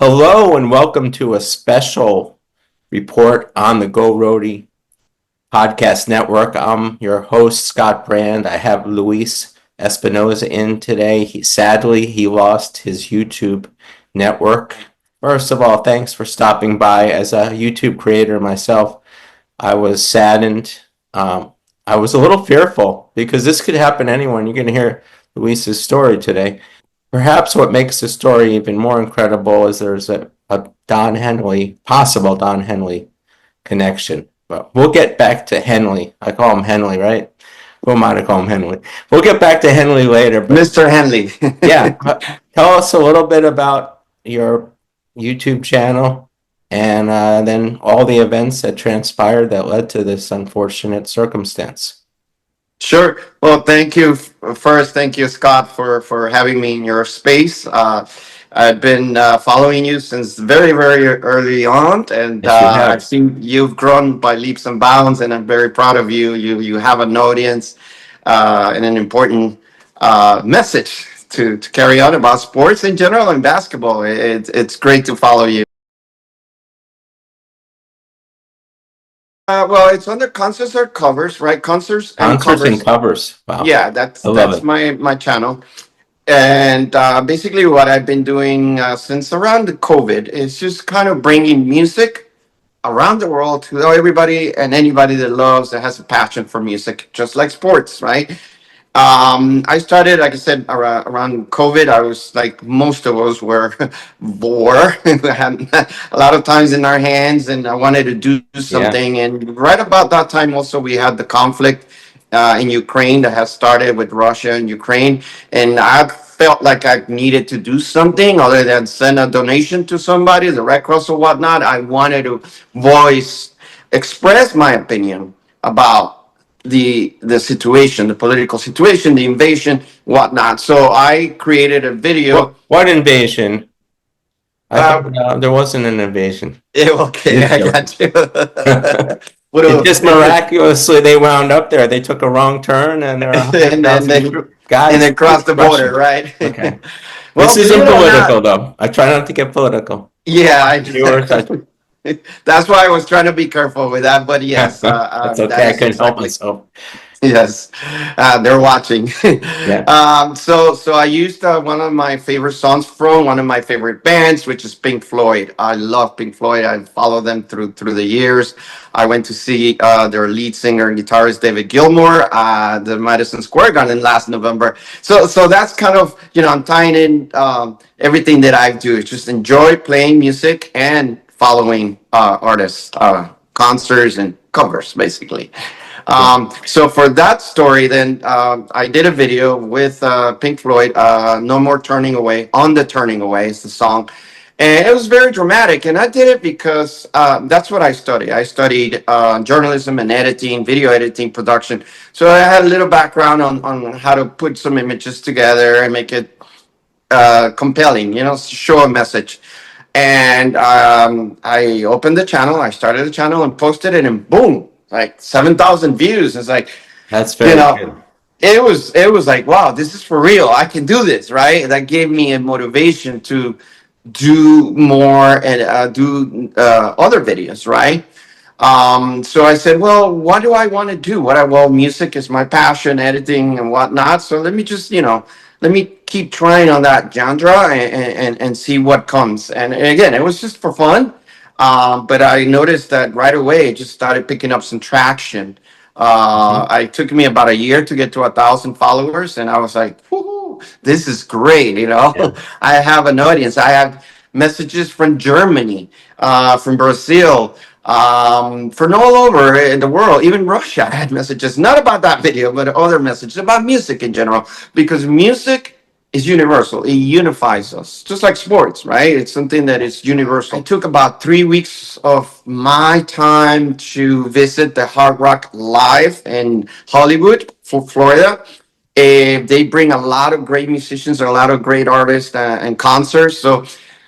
Hello and welcome to a special report on the Go Roadie podcast network. I'm your host, Scott Brand. I have Luis Espinoza in today. Sadly, he lost his YouTube network. First of all, thanks for stopping by. As a YouTube creator myself, I was saddened. I was a little fearful because this could happen to anyone. You're going to hear Luis's story today. Perhaps what makes the story even more incredible is there's a possible Don Henley connection. But we'll get back to Henley. I call him Henley, right? Who am I to call him Henley? We'll get back to Henley later. Mr. Henley. Yeah. Tell us a little bit about your YouTube channel and then all the events that transpired that led to this unfortunate circumstance. Sure. Well, thank you. First, thank you, Scott, for having me in your space. I've been following you since very, very early on, and I've seen you've grown by leaps and bounds, and I'm very proud of you. You have an audience and an important message to carry on about sports in general and basketball. It's great to follow you. Well, it's under concerts or covers, right? Concerts and Covers. Wow. Yeah, that's my channel. And basically what I've been doing since around the COVID is just kind of bringing music around the world to everybody and anybody that that has a passion for music, just like sports, right? I started, like I said, around COVID. I was like most of us were bored. We had a lot of times in our hands, and I wanted to do something. Yeah. And right about that time, also we had the conflict in Ukraine that has started with Russia and Ukraine, and I felt like I needed to do something other than send a donation to somebody, the Red Cross or whatnot. I wanted to express my opinion about the situation, the political situation, the invasion, whatnot. So I created a video. What invasion? I think, there wasn't an invasion. Okay, I got you. Just miraculously, they wound up there. They took a wrong turn, and they're and they crossed the border, right? Okay. Well, this isn't political, though. I try not to get political. Yeah, that's why I was trying to be careful with that. But yes, that's okay. I couldn't help myself. Yes, they're watching. Yeah. So I used one of my favorite songs from one of my favorite bands, which is Pink Floyd. I love Pink Floyd. I followed them through the years. I went to see their lead singer and guitarist David Gilmour at the Madison Square Garden last November. So that's kind of, I'm tying in everything that I do. Just enjoy playing music and following artists, concerts and covers, basically. So for that story, then I did a video with Pink Floyd, No More Turning Away, On the Turning Away is the song. And it was very dramatic. And I did it because that's what I studied. I studied journalism and editing, video editing, production. So I had a little background on how to put some images together and make it compelling, show a message. And I opened the channel, I started the channel and posted it, and boom, like 7,000 views. It's like, that's very good. It was like, wow, this is for real. I can do this, right? That gave me a motivation to do more and do other videos, right? So I said, well, what do I want to do? Music is my passion, editing and whatnot. So let me just, let me keep trying on that genre and see what comes. And again, it was just for fun. But I noticed that right away, it just started picking up some traction. It took me about a year to get to 1,000 followers. And I was like, whoo, this is great. Yeah. I have an audience. I have messages from Germany, from Brazil, from all over in the world, even Russia. I had messages, not about that video, but other messages about music in general, because music is universal. It unifies us, just like sports, right? It's something that is universal. It took about 3 weeks of my time to visit the Hard Rock Live in Hollywood, Florida. They bring a lot of great musicians, a lot of great artists and concerts.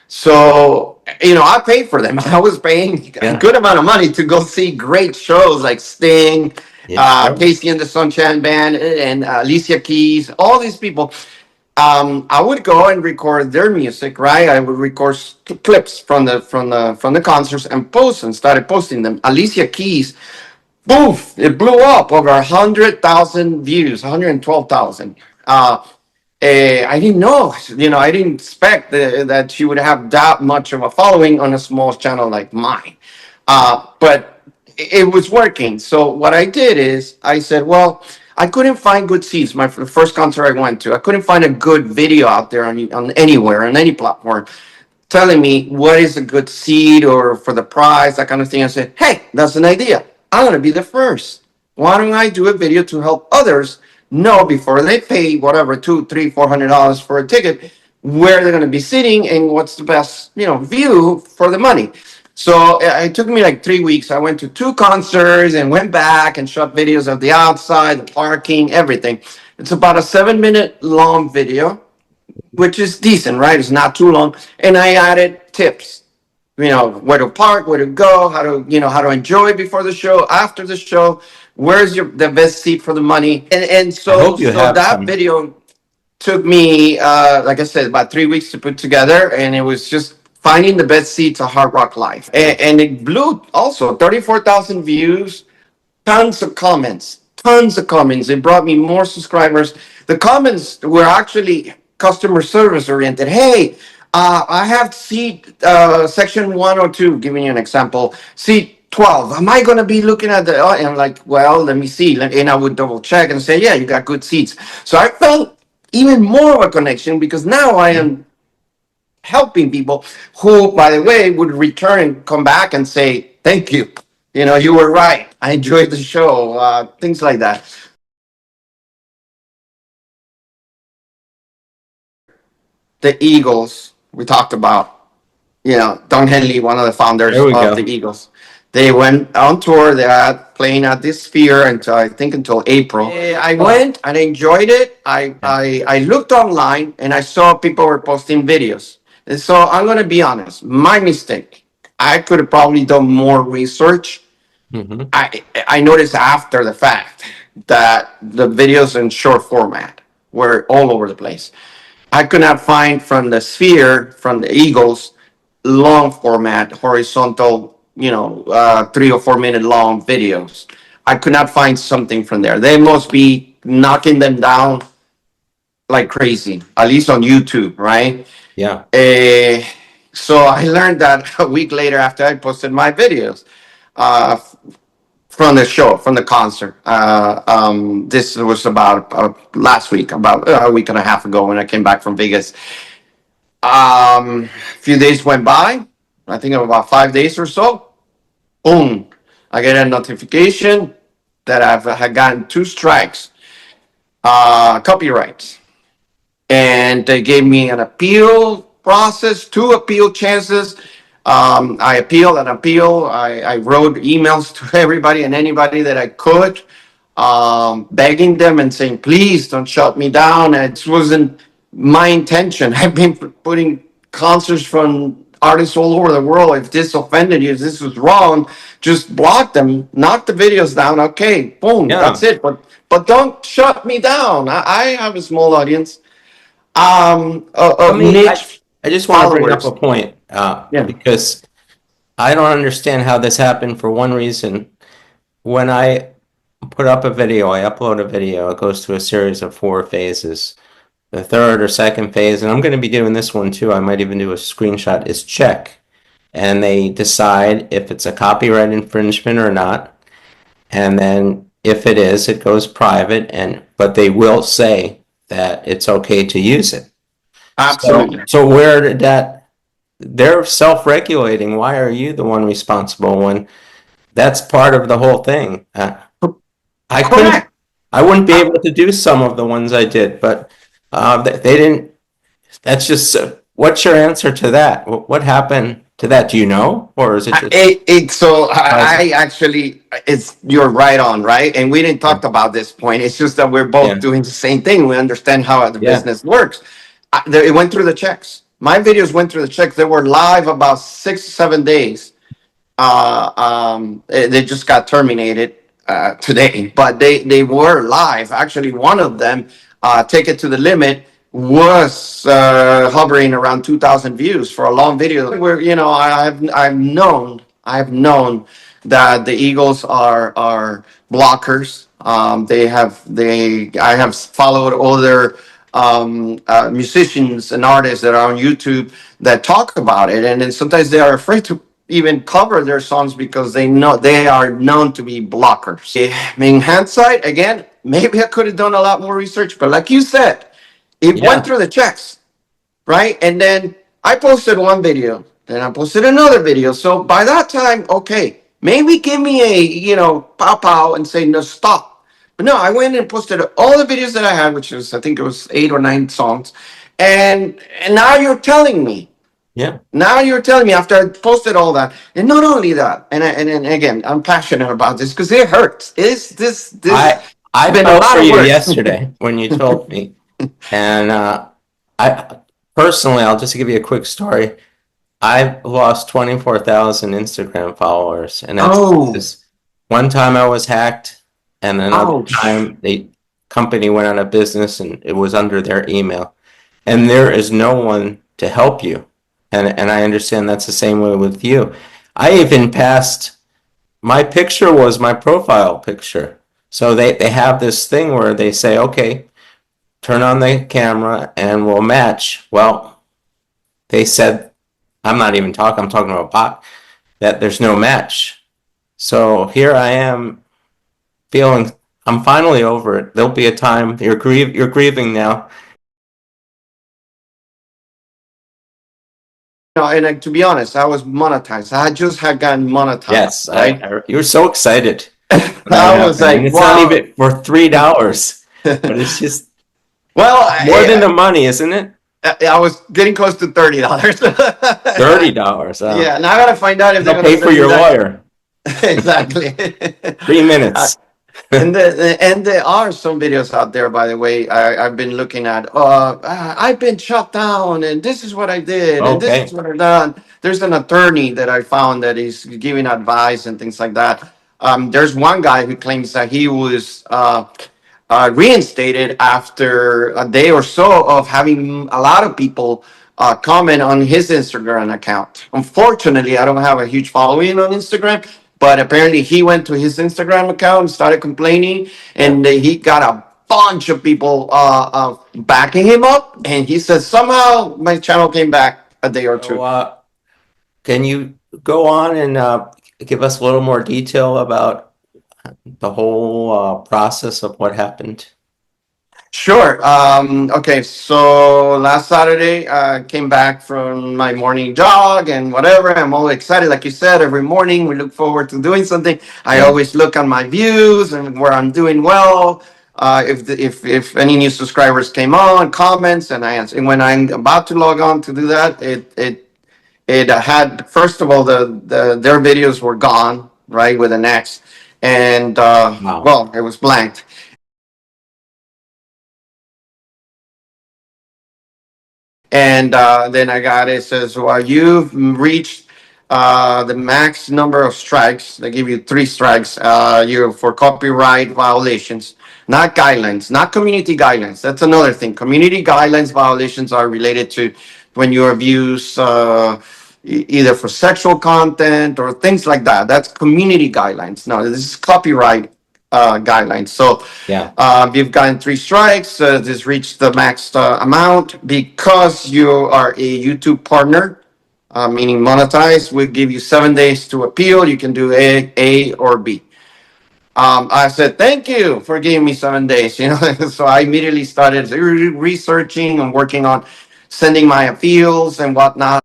So I paid for them. I was paying a good amount of money to go see great shows like Sting, Casey and the Sunshine Band, and Alicia Keys, all these people. I would go and record their music, right? I would record clips from the concerts and post and started posting them. Alicia Keys, boof! It blew up over 100,000 views, 112,000. I didn't know, I didn't expect that she would have that much of a following on a small channel like mine. But it was working. So what I did is I said, well, I couldn't find good seats. The first concert I went to, I couldn't find a good video out there on anywhere, on any platform, telling me what is a good seat or for the price, that kind of thing. I said, hey, that's an idea. I'm going to be the first. Why don't I do a video to help others know before they pay whatever, two, three, $400 for a ticket, where they're going to be sitting and what's the best, view for the money. So it took me like 3 weeks. I went to 2 concerts and went back and shot videos of the outside, the parking, everything. It's about a 7-minute long video, which is decent, right? It's not too long. And I added tips, where to park, where to go, how to enjoy before the show, after the show, where's the best seat for the money. And I so hope you so have that some. video took me, like I said, about 3 weeks to put together, and it was just finding the best seats at Hard Rock Live. And it blew also 34,000 views, tons of comments. It brought me more subscribers. The comments were actually customer service oriented. Hey, I have seat section 102, giving you an example, seat 12. Am I going to be looking at the, and I'm like, well, let me see. And I would double check and say, yeah, you got good seats. So I felt even more of a connection because now I am helping people who, by the way, would return and come back and say, thank you. You were right. I enjoyed the show, things like that. The Eagles, we talked about, Don Henley, one of the There founders we of the go. Eagles. They went on tour. They are playing at this Sphere until I think until April. I went and enjoyed it. Yeah. I looked online and I saw people were posting videos. And so I'm going to be honest, my mistake. I could have probably done more research. Hmm. I noticed after the fact that the videos in short format were all over the place. I could not find from the Sphere, from the Eagles, long format, horizontal, 3 or 4 minute long videos. I could not find something from there. They must be knocking them down like crazy, at least on YouTube, right? Yeah. Uh, so I learned that a week later after I posted my videos. Uh, from the show, from the concert. This was about last week, about a week and a half ago when I came back from Vegas. A few days went by, I think about 5 days or so. Boom, I get a notification that I've had gotten 2 strikes, copyrights, and they gave me an appeal process, 2 appeal chances. I appealed and appeal. I wrote emails to everybody and anybody that I could, begging them and saying, please don't shut me down. It wasn't my intention. I've been putting concerts from artists all over the world. If this offended you, if this was wrong, just block them, knock the videos down. Okay, boom, Yeah. that's it. But don't shut me down. I have a small audience, Let of me, niche I just want to bring up a followers. point, Yeah, because I don't understand how this happened for one reason. When I put up a video, I upload a video, it goes through a series of 4 phases. The third or second phase, and I'm going to be doing this one too, I might even do a screenshot, is check. And they decide if it's a copyright infringement or not. And then if it is, it goes private, but they will say that it's okay to use it. So, absolutely. so where did that, they're self-regulating. Why are you the one responsible when that's part of the whole thing? I couldn't, Correct. I wouldn't be Uh, able to do some of the ones I did, but they didn't. That's just, what's your answer to that? What happened to that? Do you know? Or is it just so surprising? I actually, it's you're right on, right? And we didn't Yeah, talk about this point. It's just that we're both yeah, doing the same thing. We understand how the yeah. business works. It went through the checks. My videos went through the checks. They were live about 6, 7 days. They just got terminated today, but they were live. Actually, one of them take it to the limit. was hovering around 2,000 views for a long video. Where I've known that the Eagles are blockers. I have followed other musicians and artists that are on YouTube that talk about it, and then sometimes they are afraid to even cover their songs because they know they are known to be blockers. In hindsight, again, maybe I could have done a lot more research, but like you said, it went Yeah, through the checks, right? And then I posted one video, then I posted another video. So by that time, okay, maybe give me a, pow pow and say, no, stop. But no, I went and posted all the videos that I had, which was, I think it was 8 or 9 songs. And now you're telling me, yeah. after I posted all that, and not only that, and then again, I'm passionate about this because it hurts. This I has been a felt for lot of you work. yesterday when you told me, and I personally, I'll just give you a quick story. I've lost 24,000 Instagram followers, and that's Oh, this one time I was hacked, and another ouch. time the company went out of business, and it was under their email, and there is no one to help you, and I understand that's the same way with you. I even passed. My picture was my profile picture. So they have this thing where they say, okay, turn on the camera and we'll match. Well, they said, I'm not even talking, I'm talking about a bot, that there's no match. So here I am feeling, I'm finally over it. There'll be a time, you're grieving now. No, and to be honest, I was monetized. I just had gotten monetized, Yes, right? you were so excited when that I was happened. And like, it's not wow. even for $3, but it's just Well, more than the money, isn't it? I was getting close to $30. $30. Yeah, now I gotta find out if they're They'll gonna pay for send me your that. lawyer. Exactly. 3 minutes. And there are some videos out there, by the way. I've been looking at. I've been shut down, and this is what I did, and this is Okay. what I done. There's an attorney that I found that is giving advice and things like that. There's one guy who claims that he was reinstated after a day or so of having a lot of people comment on his Instagram account. Unfortunately, I don't have a huge following on Instagram, but apparently he went to his Instagram account and started complaining, Yeah. and he got a bunch of people backing him up. And he said somehow my channel came back a day or So, two. can you go on and give us a little more detail about the whole process of what happened? Sure. Okay. So last Saturday, I came back from my morning jog and whatever. I'm all excited. Like you said, every morning we look forward to doing something. I Yeah. always look on my views and where I'm doing well. If any new subscribers came on, comments, and I answer. And when I'm about to log on to do that, it had, first of all, their videos were gone, right, with an X, and Wow. well, it was blanked. And then I got it says, well, you've reached the max number of strikes. They give you 3 strikes. You for copyright violations, not guidelines, not community guidelines. That's another thing. Community guidelines violations are related to when you abuse either for sexual content or things like that. That's community guidelines. No, this is copyright guidelines. So Yeah. you've gotten 3 strikes. This reached the max amount because you are a YouTube partner, meaning monetized. We give you 7 days to appeal. You can do A or B. I said, thank you for giving me 7 days. So I immediately started researching and working on sending my appeals and whatnot.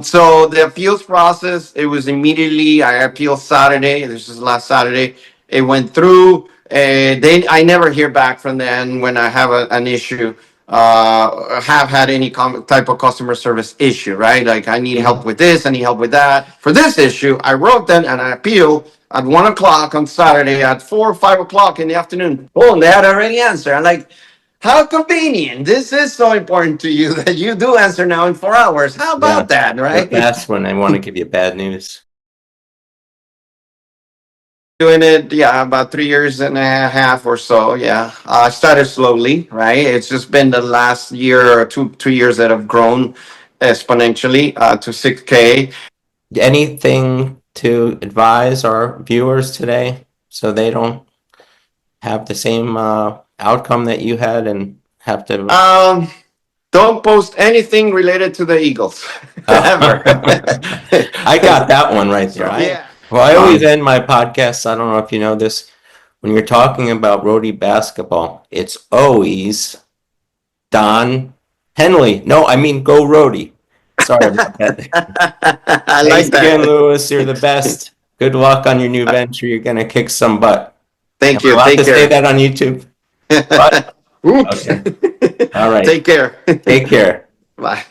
So the appeals process, it was immediately, I appealed Saturday. This is last Saturday. It went through. I never hear back from them when I have an issue, have had any type of customer service issue, right? Like I need help Mhm. with this, I need help with that. For this issue, I wrote them and I appealed at 1 o'clock on Saturday at 4 or 5 o'clock in the afternoon. Boom, they had already answered. I'm like, how convenient. This is so important to you that you do answer now in 4 hours. How Yeah. about that, They're right? fast when they want to give you bad news. doing it, yeah, about 3 years and a half or so. Yeah, I started slowly, right? It's just been the last year or 2 years that have grown exponentially to 6K. Anything to advise our viewers today so they don't have the same outcome that you had and have to. Don't post anything related to the Eagles ever. I got that one right there. Yeah. Well, I always end my podcasts. I don't know if you know this. When you're talking about roadie basketball, it's always Don Henley. No, I mean go roadie. Sorry about that. I Thanks like again, that. Lewis. You're the best. Good luck on your new venture. You're gonna kick some butt. Am Thank I you. allowed Take to say care. that on YouTube? What? Oops. Okay. All right. Take care. Take care. Bye.